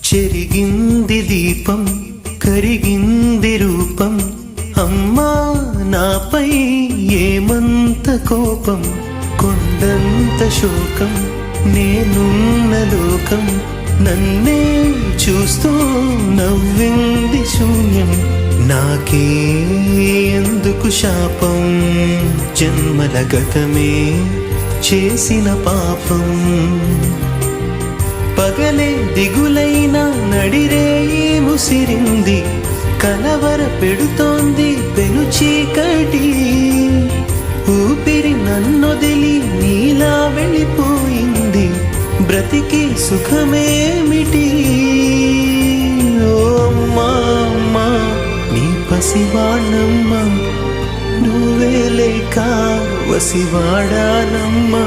చెరిగింది దీపం కరిగింది రూపం అమ్మా నాపై ఏమంత కోపం కొండంత శోకం నేనున్న లోకం నన్నే చూస్తూ నవ్వింది శూన్యం నాకే ఎందుకు శాపం జన్మల గతమే చేసిన పాపం పగలే దిగులైన నడిరేయి ముసిరింది కలవర పెడుతోంది పెను చీకటి ఊపిరి నన్నొదిలి నీలా వెళ్ళిపోయింది బ్రతికి సుఖమేమిటి ఓ అమ్మా అమ్మా నీ పసివాణమ్మ నువ్వే లేక వసివాడానమ్మా